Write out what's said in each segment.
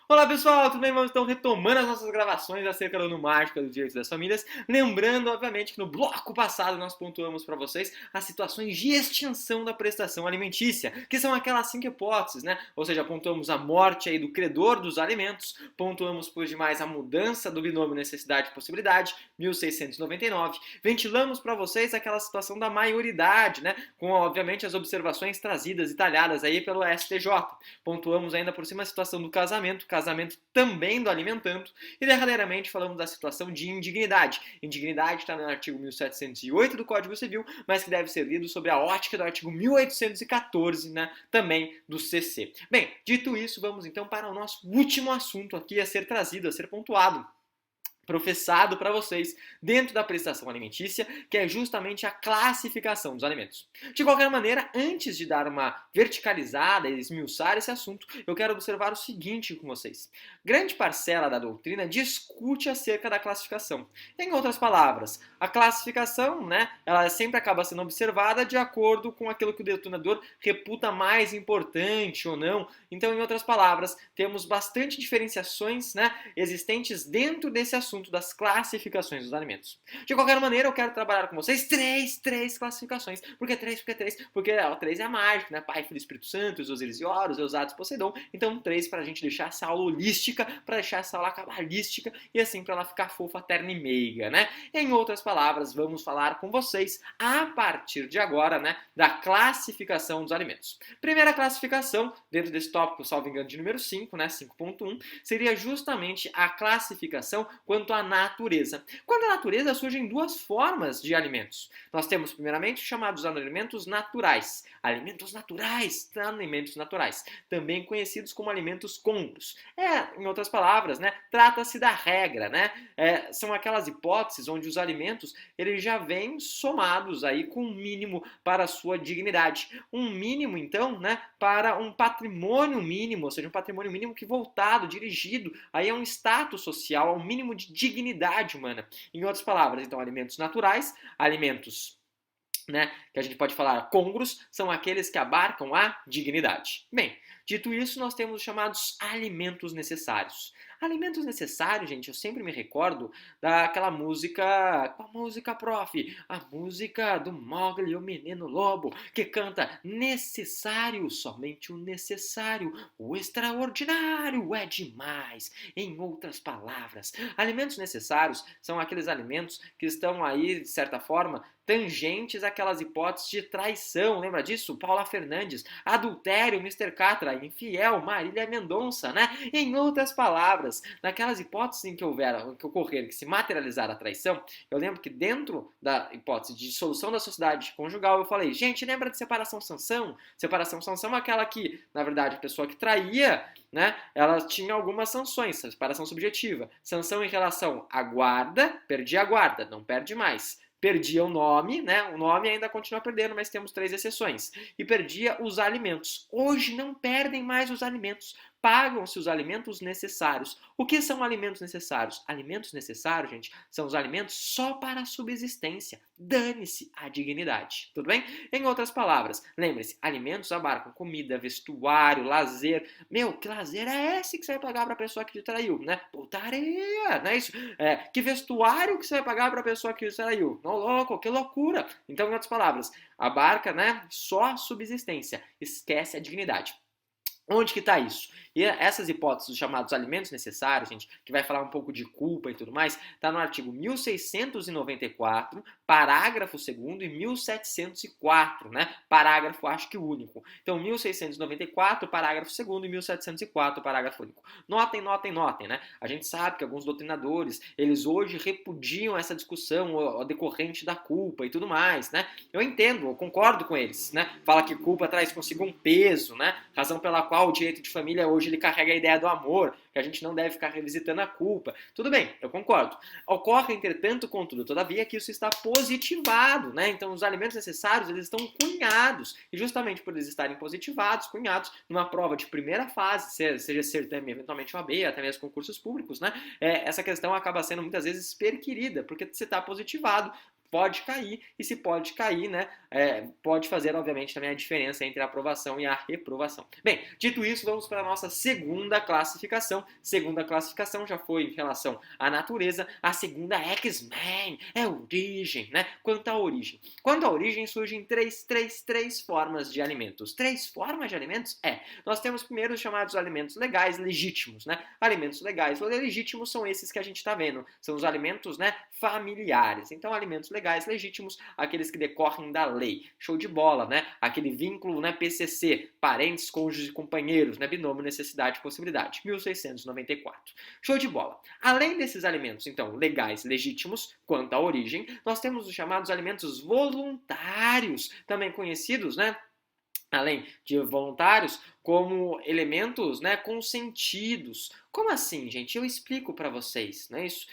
Olá pessoal, tudo bem? Vamos então retomando as nossas gravações acerca da ONU Mágica dos Direitos das Famílias. Lembrando, obviamente, que no bloco passado nós pontuamos para vocês as situações de extinção da prestação alimentícia, que são aquelas 5 hipóteses, né? Ou seja, pontuamos a morte aí do credor dos alimentos, pontuamos por demais a mudança do binômio necessidade e possibilidade, 1699. Ventilamos para vocês aquela situação da maioridade, né? Com, obviamente, as observações trazidas e talhadas aí pelo STJ. Pontuamos ainda por cima a situação do casamento também do alimentando, e derradeiramente falamos da situação de indignidade. Indignidade está no artigo 1708 do Código Civil, mas que deve ser lido sobre a ótica do artigo 1814, né, também do CC. Bem, dito isso, vamos então para o nosso último assunto aqui a ser trazido, a ser pontuado, professado para vocês dentro da prestação alimentícia, que é justamente a classificação dos alimentos. De qualquer maneira, antes de dar uma verticalizada e esmiuçar esse assunto, eu quero observar o seguinte com vocês. Grande parcela da doutrina discute acerca da classificação. Em outras palavras, a classificação, né, ela sempre acaba sendo observada de acordo com aquilo que o doutrinador reputa mais importante ou não. Então, em outras palavras, temos bastante diferenciações, né, existentes dentro desse assunto das classificações dos alimentos. De qualquer maneira, eu quero trabalhar com vocês três classificações. Por que três? Porque o 3 é mágico, né? Pai, Filho e Espírito Santo, os Osíris e Horus, Eusatos e Poseidon. Então, 3 para a gente deixar essa aula holística, para deixar essa aula cabalística e assim para ela ficar fofa, terna e meiga, né? Em outras palavras, vamos falar com vocês a partir de agora, né, da classificação dos alimentos. Primeira classificação, dentro desse tópico, salvo engano, de número 5, né, 5.1, seria justamente a classificação quanto à natureza. Quanto à natureza, surgem duas formas de alimentos. Nós temos, primeiramente, chamados alimentos naturais. Alimentos naturais, também conhecidos como alimentos congruos. Em outras palavras, né, trata-se da regra, né? São aquelas hipóteses onde os alimentos eles já vêm somados aí com um mínimo para a sua dignidade. Um mínimo, então, né, para um patrimônio mínimo, ou seja, um patrimônio mínimo que voltado, dirigido aí a um status social, a um mínimo de dignidade humana. Em outras palavras, então, alimentos naturais, alimentos, né, que a gente pode falar congruos, são aqueles que abarcam a dignidade. Bem, dito isso, nós temos os chamados alimentos necessários. Alimentos necessários, gente, eu sempre me recordo daquela música, qual música, prof? A música do Mowgli, o Menino Lobo, que canta necessário, somente o necessário, o extraordinário é demais. Em outras palavras, alimentos necessários são aqueles alimentos que estão aí, de certa forma, tangentes àquelas hipóteses de traição, lembra disso? Paula Fernandes, adultério, Mr. Catra, infiel, Marília Mendonça, né? Em outras palavras, naquelas hipóteses em que ocorrer, que se materializar a traição, eu lembro que dentro da hipótese de dissolução da sociedade conjugal, eu falei, gente, lembra de separação sanção? Separação sanção é aquela que, na verdade, a pessoa que traía, né, ela tinha algumas sanções, separação subjetiva. Sanção em relação à guarda, perdi a guarda, não perde mais. Perdia o nome, né? O nome ainda continua perdendo, mas temos 3 exceções. E perdia os alimentos. Hoje não perdem mais os alimentos. Pagam-se os alimentos necessários. O que são alimentos necessários? Alimentos necessários, gente, são os alimentos só para a subsistência. Dane-se a dignidade. Tudo bem? Em outras palavras, lembre-se, alimentos abarcam comida, vestuário, lazer. Meu, que lazer é esse que você vai pagar para a pessoa que te traiu, né? Putaria, não é isso? Que vestuário que você vai pagar para a pessoa que te traiu? Não, louco, que loucura. Então, em outras palavras, abarca, né, só a subsistência. Esquece a dignidade. Onde que está isso? E essas hipóteses, os chamados alimentos necessários, gente, que vai falar um pouco de culpa e tudo mais, está no artigo 1694, parágrafo 2º e 1704, né? Parágrafo, acho que único. Então, 1694, parágrafo 2º e 1704, parágrafo único. Notem, né? A gente sabe que alguns doutrinadores, eles hoje repudiam essa discussão decorrente da culpa e tudo mais, né? Eu entendo, eu concordo com eles, né? Fala que culpa traz consigo um peso, né? Razão pela qual o direito de família hoje ele carrega a ideia do amor, que a gente não deve ficar revisitando a culpa. Tudo bem, eu concordo. Ocorre, entretanto, contudo, todavia, que isso está positivado, né? Então, os alimentos necessários, eles estão cunhados. E justamente por eles estarem positivados, cunhados, numa prova de primeira fase, seja certame, eventualmente OAB, até mesmo concursos públicos, né? Essa questão acaba sendo muitas vezes perquirida, porque você está positivado, pode cair, e se pode cair, né, pode fazer, obviamente, também a diferença entre a aprovação e a reprovação. Bem, dito isso, vamos para a nossa segunda classificação. Segunda classificação já foi em relação à natureza, a segunda é X-Men, é origem, né? Quanto à origem. Quanto à origem, surgem três formas de alimentos. Três formas de alimentos? Nós temos primeiro os chamados alimentos legais legítimos, né? Alimentos legais ou legítimos são esses que a gente está vendo. São os alimentos, né, familiares. Então, alimentos legais legítimos, aqueles que decorrem da lei. Show de bola, né? Aquele vínculo, né, PCC, parentes, cônjuges e companheiros, né, binômio, necessidade e possibilidade, 1694. Show de bola. Além desses alimentos, então, legais legítimos, quanto à origem, nós temos os chamados alimentos voluntários, também conhecidos, né, além de voluntários, como elementos, né, consentidos. Como assim, gente? Eu explico para vocês, não é isso?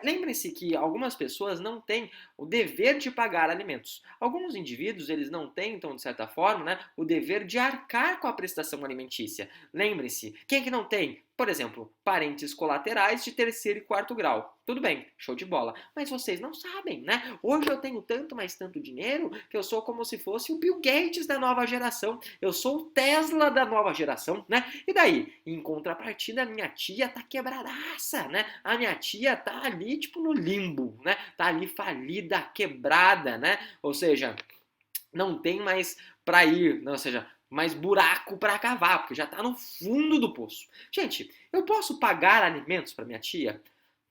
Lembrem-se que algumas pessoas não têm o dever de pagar alimentos. Alguns indivíduos, eles não têm, então, de certa forma, né, o dever de arcar com a prestação alimentícia. Lembrem-se, quem que não tem? Por exemplo, parentes colaterais de terceiro e quarto grau. Tudo bem, show de bola. Mas vocês não sabem, né? Hoje eu tenho tanto, mais tanto dinheiro que eu sou como se fosse o Bill Gates da nova geração. Eu sou o Tesla da nova geração, né? E daí? Em contrapartida, a minha tia tá quebradaça, né? A minha tia tá ali, tipo, no limbo, né? Tá ali falida, quebrada, né? Ou seja, não tem mais pra ir, ou seja, mais buraco para cavar, porque já está no fundo do poço. Gente, eu posso pagar alimentos para minha tia?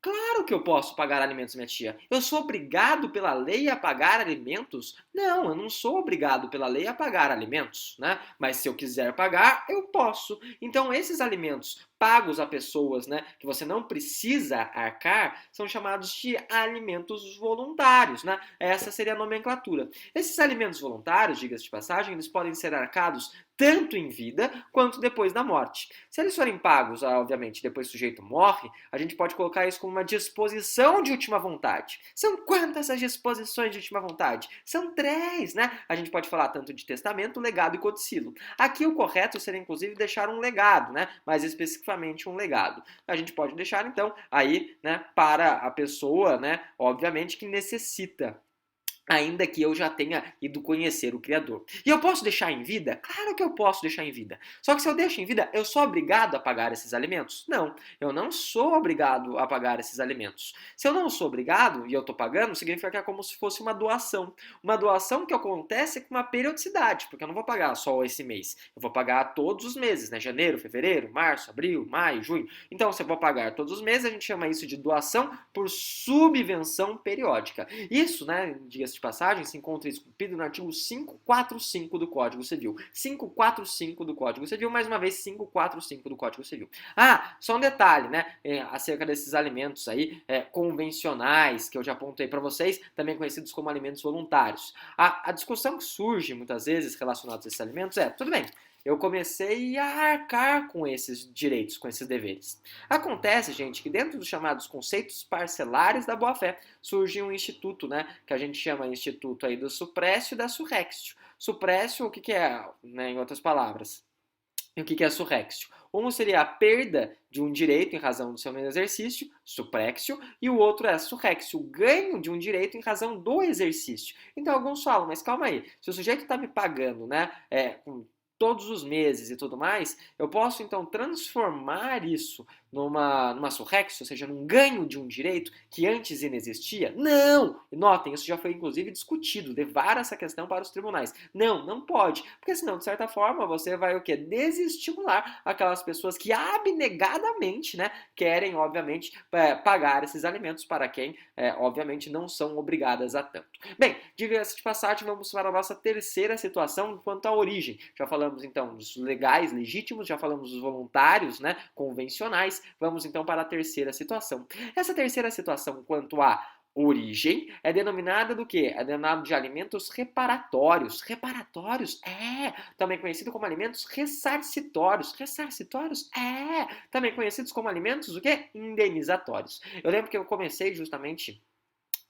Claro que eu posso pagar alimentos, minha tia. Eu sou obrigado pela lei a pagar alimentos? Não, eu não sou obrigado pela lei a pagar alimentos, né? Mas se eu quiser pagar, eu posso. Então, esses alimentos pagos a pessoas, né, que você não precisa arcar, são chamados de alimentos voluntários, né? Essa seria a nomenclatura. Esses alimentos voluntários, diga-se de passagem, eles podem ser arcados tanto em vida quanto depois da morte. Se eles forem pagos, obviamente, depois que o sujeito morre, a gente pode colocar isso como uma disposição de última vontade. São quantas as disposições de última vontade? São 3, né? A gente pode falar tanto de testamento, legado e codicilo. Aqui o correto seria, inclusive, deixar um legado, né? Mais especificamente um legado. A gente pode deixar, então, aí, né, para a pessoa, né, obviamente, que necessita, ainda que eu já tenha ido conhecer o Criador. E eu posso deixar em vida? Claro que eu posso deixar em vida. Só que se eu deixo em vida, eu sou obrigado a pagar esses alimentos? Não, eu não sou obrigado a pagar esses alimentos. Se eu não sou obrigado e eu estou pagando, significa que é como se fosse uma doação. Uma doação que acontece com uma periodicidade, porque eu não vou pagar só esse mês. Eu vou pagar todos os meses, né? Janeiro, fevereiro, março, abril, maio, junho. Então, se eu vou pagar todos os meses, a gente chama isso de doação por subvenção periódica. Isso, né, diga-se de passagem, se encontra esculpido no artigo 545 do Código Civil. 545 do Código Civil, mais uma vez 545 do Código Civil. Só um detalhe, né, acerca desses alimentos aí convencionais, que eu já apontei para vocês, também conhecidos como alimentos voluntários. A discussão que surge muitas vezes relacionada a esses alimentos tudo bem, eu comecei a arcar com esses direitos, com esses deveres. Acontece, gente, que dentro dos chamados conceitos parcelares da boa-fé, surge um instituto, né, que a gente chama instituto aí do suprécio e da surrextio. Suprécio, o que é, né, em outras palavras? E o que é surrextio? Um seria a perda de um direito em razão do seu exercício, suprexio, e o outro é surrexio, o ganho de um direito em razão do exercício. Então alguns falam, mas calma aí, se o sujeito está me pagando, né, com todos os meses e tudo mais, eu posso então transformar isso numa surrexio, ou seja, num ganho de um direito que antes inexistia? Não! Notem, isso já foi inclusive discutido, levar essa questão para os tribunais. Não, não pode, porque senão, de certa forma, você vai o quê? Desestimular aquelas pessoas que abnegadamente, né, querem, obviamente, pagar esses alimentos para quem, obviamente, não são obrigadas a tanto. Bem, diga-se de passagem, vamos para a nossa terceira situação quanto à origem. Já falamos, então, dos legais, legítimos, já falamos dos voluntários, né, convencionais. Vamos, então, para a terceira situação. Essa terceira situação, quanto à origem, é denominada do quê? É denominada de alimentos reparatórios. Reparatórios? Também conhecido como alimentos ressarcitórios. Ressarcitórios? Também conhecidos como alimentos o quê? Indenizatórios. Eu lembro que eu comecei justamente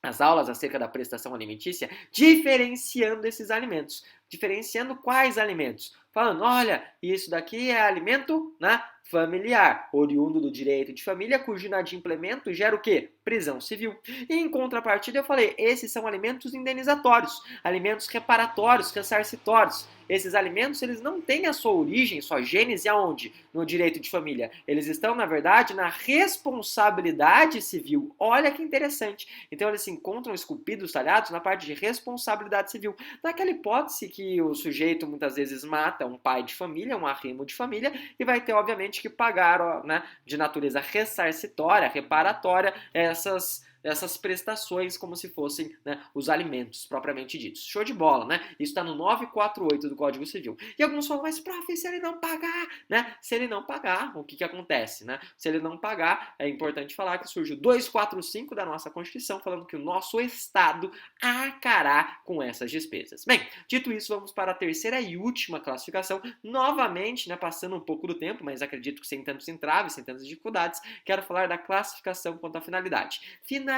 as aulas acerca da prestação alimentícia, diferenciando esses alimentos. Diferenciando quais alimentos? Falando, olha, isso daqui é alimento, né, familiar, oriundo do direito de família, cujo inadimplemento gera o quê? Prisão civil. E em contrapartida eu falei, esses são alimentos indenizatórios, alimentos reparatórios, ressarcitórios. Esses alimentos, eles não têm a sua origem, sua gênese aonde? No direito de família. Eles estão, na verdade, na responsabilidade civil. Olha que interessante. Então, eles se encontram esculpidos, talhados, na parte de responsabilidade civil. Naquela hipótese que o sujeito, muitas vezes, mata um pai de família, um arrimo de família, e vai ter, obviamente, que pagar, né, de natureza ressarcitória, reparatória, essas prestações como se fossem, né, os alimentos propriamente ditos. Show de bola, né? Isso está no 948 do Código Civil. E alguns falam, mas prof, se ele não pagar, né? Se ele não pagar, o que acontece, né? Se ele não pagar, é importante falar que surge o 245 da nossa Constituição, falando que o nosso Estado arcará com essas despesas. Bem, dito isso, vamos para a terceira e última classificação. Novamente, né, passando um pouco do tempo, mas acredito que sem tantos entraves, sem tantas dificuldades, quero falar da classificação quanto à finalidade. Finalidade,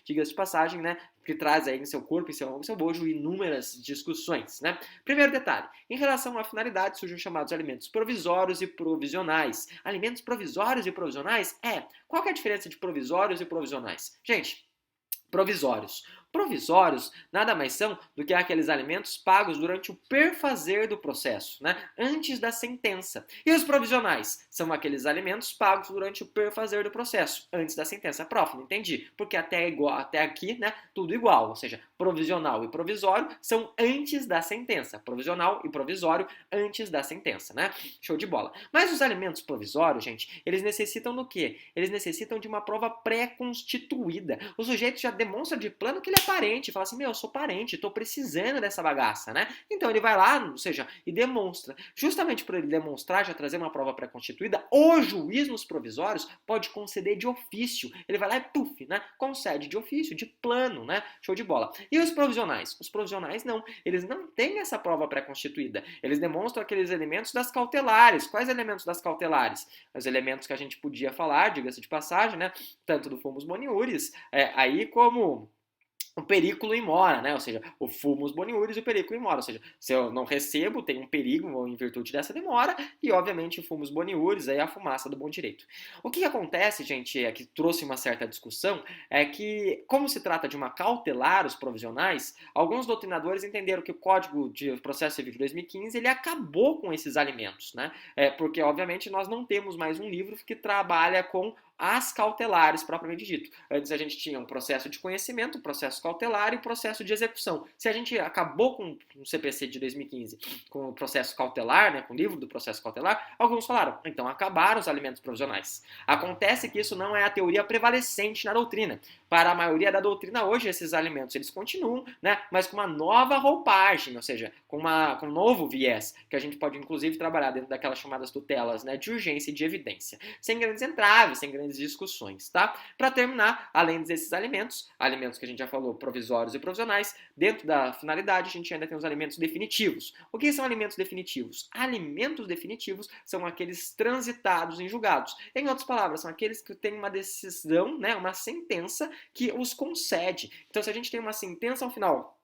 diga-se de passagem, né, que traz aí em seu corpo, em seu bojo, inúmeras discussões, né? Primeiro detalhe, em relação à finalidade, surgem os chamados alimentos provisórios e provisionais. Alimentos provisórios e provisionais? Qual que é a diferença de provisórios e provisionais? Gente, provisórios. Provisórios nada mais são do que aqueles alimentos pagos durante o perfazer do processo, né? Antes da sentença. E os provisionais são aqueles alimentos pagos durante o perfazer do processo, antes da sentença. Prof, não entendi, porque até aqui, né, tudo igual, ou seja, provisional e provisório são antes da sentença. Provisional e provisório antes da sentença, né? Show de bola. Mas os alimentos provisórios, gente, eles necessitam do quê? Eles necessitam de uma prova pré-constituída. O sujeito já demonstra de plano que ele é parente, fala assim, meu, eu sou parente, tô precisando dessa bagaça, né? Então ele vai lá, ou seja, e demonstra. Justamente por ele demonstrar, já trazer uma prova pré-constituída, o juiz nos provisórios pode conceder de ofício. Ele vai lá e puf, né? Concede de ofício, de plano, né? Show de bola. E os provisionais? Os provisionais não, eles não têm essa prova pré-constituída. Eles demonstram aqueles elementos das cautelares. Quais elementos das cautelares? Os elementos que a gente podia falar, diga-se de passagem, né? Tanto do fumus boniuris, aí como o periculo in mora, né? Ou seja, o fumus boniuris e o periculo in mora. Ou seja, se eu não recebo, tem um perigo em virtude dessa demora e, obviamente, o fumus boniuris, aí a fumaça do bom direito. O que acontece, gente, que trouxe uma certa discussão, é que, como se trata de uma cautelar, os provisionais, alguns doutrinadores entenderam que o Código de Processo Civil de 2015, ele acabou com esses alimentos, né? Porque, obviamente, nós não temos mais um livro que trabalha com as cautelares, propriamente dito. Antes a gente tinha um processo de conhecimento, um processo cautelar e um processo de execução. Se a gente acabou com o CPC de 2015, com o processo cautelar, né, com o livro do processo cautelar, alguns falaram, então acabaram os alimentos provisionais. Acontece que isso não é a teoria prevalecente na doutrina. Para a maioria da doutrina hoje, esses alimentos eles continuam, né, mas com uma nova roupagem, ou seja, com um novo viés, que a gente pode inclusive trabalhar dentro daquelas chamadas tutelas, né, de urgência e de evidência. Sem grandes entraves, sem grandes discussões, tá? Para terminar, além desses alimentos que a gente já falou, provisórios e provisionais, dentro da finalidade a gente ainda tem os alimentos definitivos. O que são alimentos definitivos? Alimentos definitivos são aqueles transitados em julgados. Em outras palavras, são aqueles que têm uma decisão, né, uma sentença que os concede. Então, se a gente tem uma sentença ao final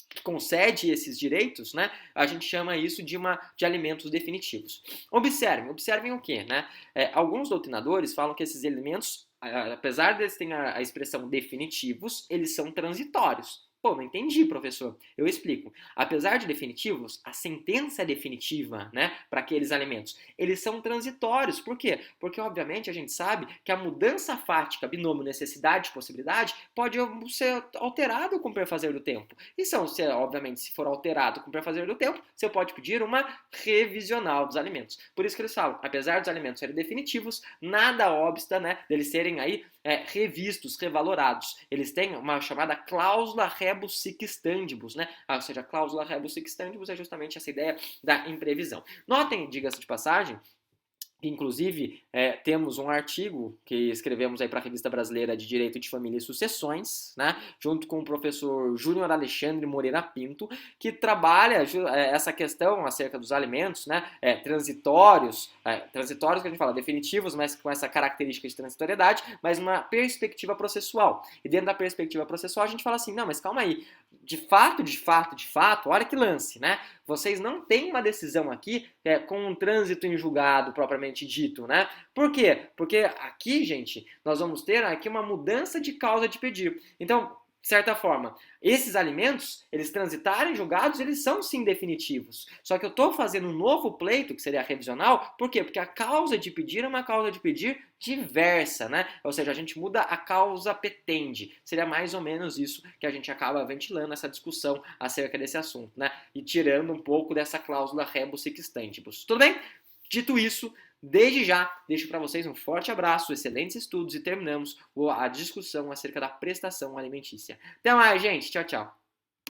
que concede esses direitos, né, a gente chama isso de alimentos definitivos. Observem o quê, né? Alguns doutrinadores falam que esses elementos, apesar de eles terem a expressão definitivos, eles são transitórios. Pô, não entendi, professor. Eu explico. Apesar de definitivos, a sentença é definitiva, né, para aqueles alimentos. Eles são transitórios. Por quê? Porque, obviamente, a gente sabe que a mudança fática, binômio necessidade e possibilidade, pode ser alterado com o perfazer do tempo. E obviamente, se for alterado com o perfazer do tempo, você pode pedir uma revisional dos alimentos. Por isso que eles falam, apesar dos alimentos serem definitivos, nada obsta, né, deles serem aí revistos, revalorados. Eles têm uma chamada cláusula rebus sic stantibus, né? Ou seja, a cláusula rebus sic stantibus é justamente essa ideia da imprevisão. Notem, diga-se de passagem, inclusive, temos um artigo que escrevemos aí para a Revista Brasileira de Direito de Família e Sucessões, né, junto com o professor Júnior Alexandre Moreira Pinto, que trabalha essa questão acerca dos alimentos, né, transitórios que a gente fala, definitivos, mas com essa característica de transitoriedade, mas uma perspectiva processual. E dentro da perspectiva processual a gente fala assim, não, mas calma aí, de fato, olha que lance, né? Vocês não têm uma decisão aqui com um trânsito em julgado propriamente dito, né? Por quê? Porque aqui, gente, nós vamos ter aqui uma mudança de causa de pedir. Então, de certa forma, esses alimentos, eles transitarem julgados, eles são sim definitivos. Só que eu estou fazendo um novo pleito, que seria revisional, por quê? Porque a causa de pedir é uma causa de pedir diversa, né? Ou seja, a gente muda a causa petende. Seria mais ou menos isso que a gente acaba ventilando essa discussão acerca desse assunto, né? E tirando um pouco dessa cláusula rebus sic stantibus. Tudo bem? Dito isso, desde já, deixo para vocês um forte abraço, excelentes estudos e terminamos a discussão acerca da prestação alimentícia. Até mais, gente. Tchau, tchau.